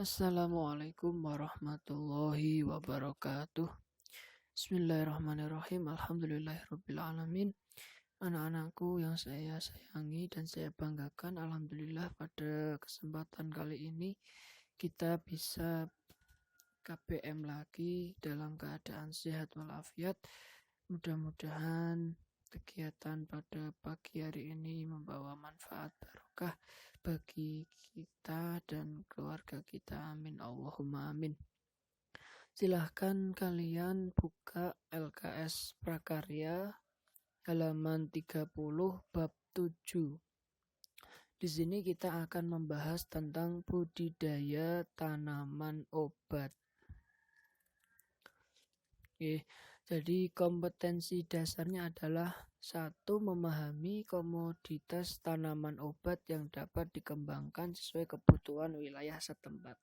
Assalamualaikum warahmatullahi wabarakatuh. Bismillahirrahmanirrahim. Alhamdulillahirrabbilalamin. Anak-anakku yang saya sayangi dan saya banggakan, alhamdulillah pada kesempatan kali ini kita bisa KBM lagi dalam keadaan sehat walafiat. Mudah-mudahan kegiatan pada pagi hari ini membawa manfaat barokah bagi kita dan keluarga kita. Amin Allahumma amin. Silahkan kalian buka LKS Prakarya halaman 30 bab 7. Di sini kita akan membahas tentang budidaya tanaman obat. Jadi kompetensi dasarnya adalah 1. Memahami komoditas tanaman obat yang dapat dikembangkan sesuai kebutuhan wilayah setempat.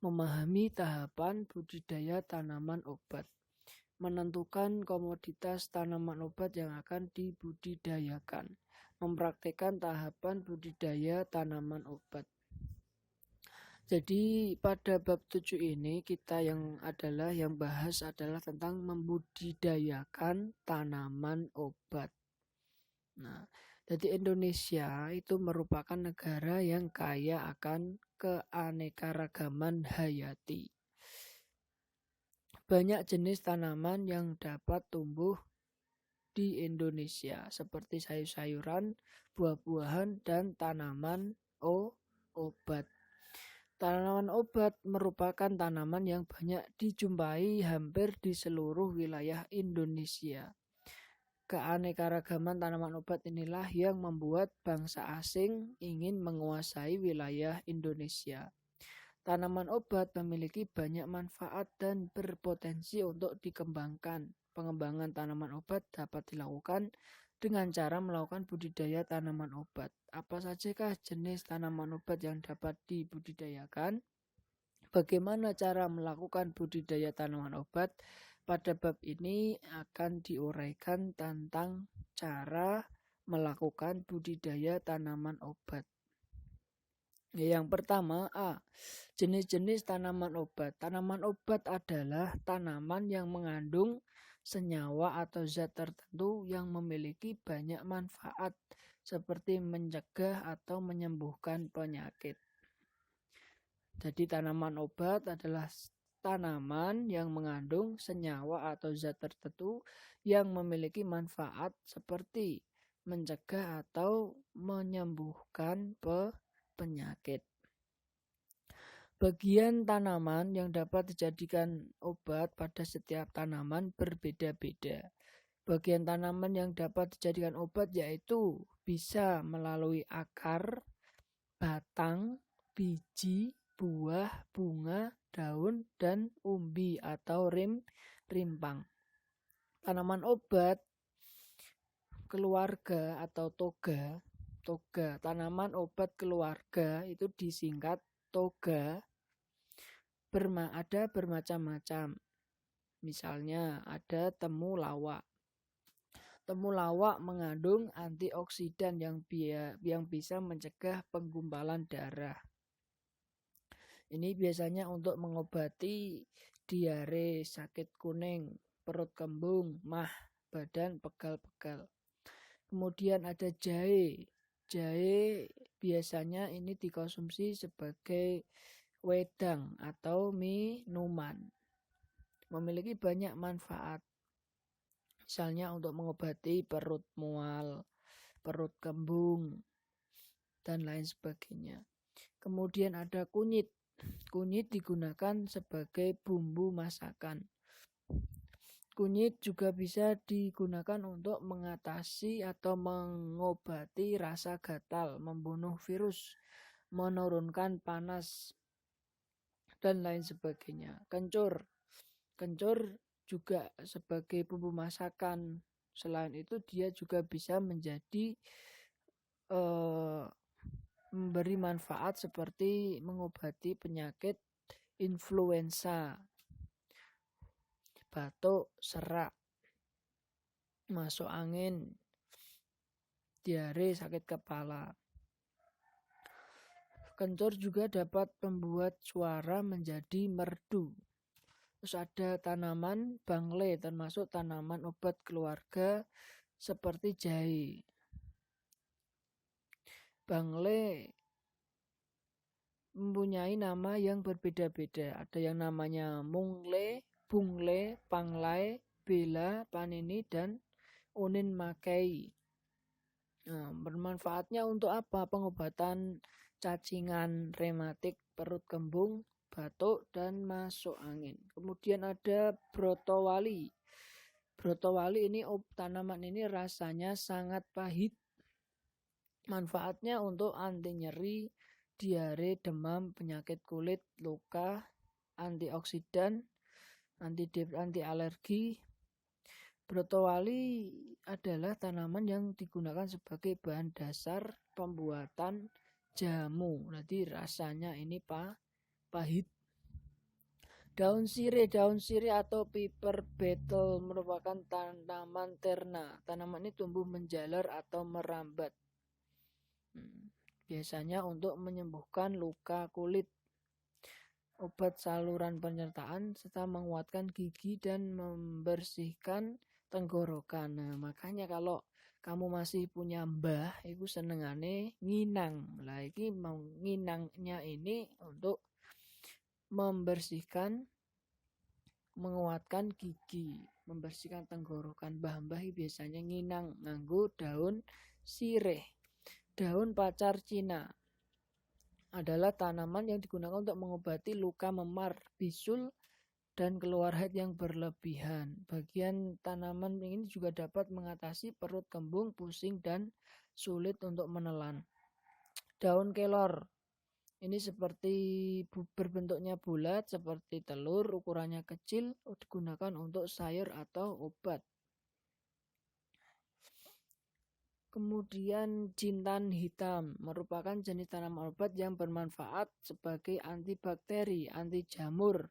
Memahami tahapan budidaya tanaman obat. Menentukan komoditas tanaman obat yang akan dibudidayakan. Mempraktikkan tahapan budidaya tanaman obat. Jadi pada bab 7 ini kita yang bahas adalah tentang membudidayakan tanaman obat. Nah, jadi Indonesia itu merupakan negara yang kaya akan keanekaragaman hayati. Banyak jenis tanaman yang dapat tumbuh di Indonesia seperti sayur-sayuran, buah-buahan, dan tanaman obat. Tanaman obat merupakan tanaman yang banyak dijumpai hampir di seluruh wilayah Indonesia. Keanekaragaman tanaman obat inilah yang membuat bangsa asing ingin menguasai wilayah Indonesia. Tanaman obat memiliki banyak manfaat dan berpotensi untuk dikembangkan. Pengembangan tanaman obat dapat dilakukan dengan cara melakukan budidaya tanaman obat. Apa sajakah jenis tanaman obat yang dapat dibudidayakan? Bagaimana cara melakukan budidaya tanaman obat? Pada bab ini akan diuraikan tentang cara melakukan budidaya tanaman obat. Yang pertama, jenis-jenis tanaman obat. Tanaman obat adalah tanaman yang mengandung senyawa atau zat tertentu yang memiliki banyak manfaat seperti mencegah atau menyembuhkan penyakit. Jadi tanaman obat adalah tanaman yang mengandung senyawa atau zat tertentu yang memiliki manfaat seperti mencegah atau menyembuhkan penyakit. Bagian tanaman yang dapat dijadikan obat pada setiap tanaman berbeda-beda. Bagian tanaman yang dapat dijadikan obat yaitu bisa melalui akar, batang, biji, buah, bunga, daun, dan umbi atau rimpang. Tanaman obat keluarga atau toga, tanaman obat keluarga itu disingkat toga. Ada bermacam-macam. Misalnya ada temulawak. Temulawak mengandung antioksidan yang bisa mencegah penggumpalan darah. Ini biasanya untuk mengobati diare, sakit kuning, perut kembung, mah, badan pegal-pegal. Kemudian ada jahe. Jahe biasanya ini dikonsumsi sebagai wedang atau minuman. Memiliki banyak manfaat. Misalnya untuk mengobati perut mual, perut kembung, dan lain sebagainya. Kemudian ada kunyit. Kunyit digunakan sebagai bumbu masakan. Kunyit juga bisa digunakan untuk mengatasi atau mengobati rasa gatal, membunuh virus, menurunkan panas, dan lain sebagainya. Kencur juga sebagai bumbu masakan. Selain itu dia juga bisa menjadi memberi manfaat seperti mengobati penyakit influenza, batuk, serak, masuk angin, diare, sakit kepala. Kencur juga dapat membuat suara menjadi merdu. Terus ada tanaman bangle, termasuk tanaman obat keluarga seperti jahe. Bangle mempunyai nama yang berbeda-beda. Ada yang namanya mungle, bungle, panglai, bela, panini, dan unin makei. Nah, bermanfaatnya untuk apa? Pengobatan cacingan, rematik, perut kembung, batuk, dan masuk angin. Kemudian ada brotowali. Brotowali ini tanaman ini rasanya sangat pahit. Manfaatnya untuk anti nyeri, diare, demam, penyakit kulit, luka, antioksidan, anti alergi. Brotowali adalah tanaman yang digunakan sebagai bahan dasar pembuatan jamu. Jadi rasanya ini pahit. Daun sirih atau piper beetle merupakan tanaman terna. Tanaman ini tumbuh menjalar atau merambat. Biasanya untuk menyembuhkan luka kulit, obat saluran pencernaan, serta menguatkan gigi dan membersihkan tenggorokan. Nah, makanya kalau kamu masih punya mbah, itu senengane nginang. Lah iki mau nginangnya ini untuk membersihkan, menguatkan gigi, membersihkan tenggorokan. Mbah-mbah biasanya nginang nganggo daun sirih. Daun pacar Cina adalah tanaman yang digunakan untuk mengobati luka memar, bisul, dan keluar haid yang berlebihan. Bagian tanaman ini juga dapat mengatasi perut kembung, pusing, dan sulit untuk menelan. Daun kelor ini seperti berbentuknya bulat, seperti telur, ukurannya kecil, digunakan untuk sayur atau obat. Kemudian jintan hitam merupakan jenis tanaman obat yang bermanfaat sebagai antibakteri, anti jamur,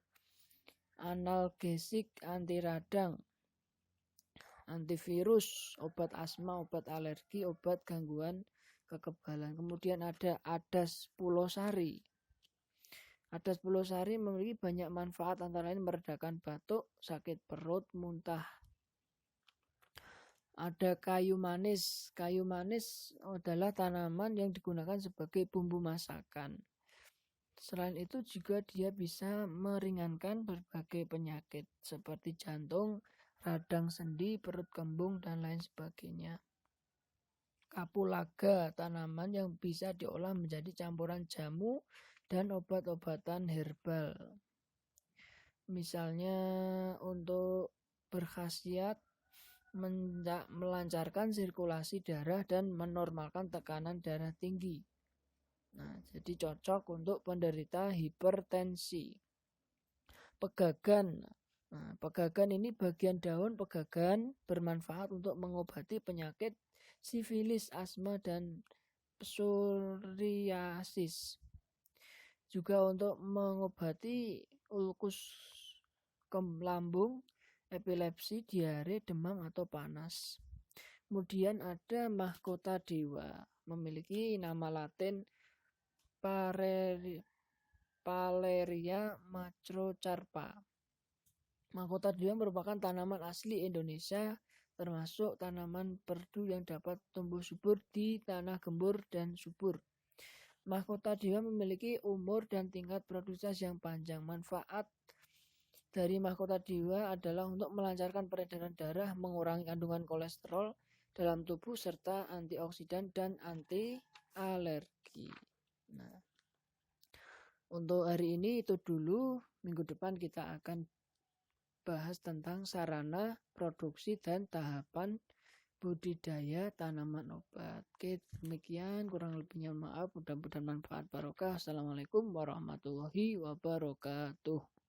analgesik, anti radang, antivirus, obat asma, obat alergi, obat gangguan kekebalan. Kemudian ada adas pulosari. Adas pulosari memiliki banyak manfaat, antara lain meredakan batuk, sakit perut, muntah. Ada kayu manis. Kayu manis adalah tanaman yang digunakan sebagai bumbu masakan. Selain itu juga dia bisa meringankan berbagai penyakit seperti jantung, radang sendi, perut kembung, dan lain sebagainya. Kapulaga, tanaman yang bisa diolah menjadi campuran jamu dan obat-obatan herbal. Misalnya untuk berkhasiat melancarkan sirkulasi darah dan menormalkan tekanan darah tinggi. Nah, jadi cocok untuk penderita hipertensi. Pegagan. Nah, pegagan ini bagian daun pegagan bermanfaat untuk mengobati penyakit sifilis, asma, dan psoriasis. Juga untuk mengobati ulkus lambung, epilepsi, diare, demam, atau panas. Kemudian ada mahkota dewa, memiliki nama latin Paleria macrocarpa. Mahkota dewa merupakan tanaman asli Indonesia, termasuk tanaman perdu yang dapat tumbuh subur di tanah gembur dan subur. Mahkota dewa memiliki umur dan tingkat produktivitas yang panjang. Manfaat dari mahkota dewa adalah untuk melancarkan peredaran darah, mengurangi kandungan kolesterol dalam tubuh, serta antioksidan dan anti alergi. Nah, untuk hari ini itu dulu. Minggu depan kita akan bahas tentang sarana, produksi, dan tahapan budidaya tanaman obat. Oke, demikian, kurang lebihnya maaf, mudah-mudahan manfaat barokah. Assalamualaikum warahmatullahi wabarakatuh.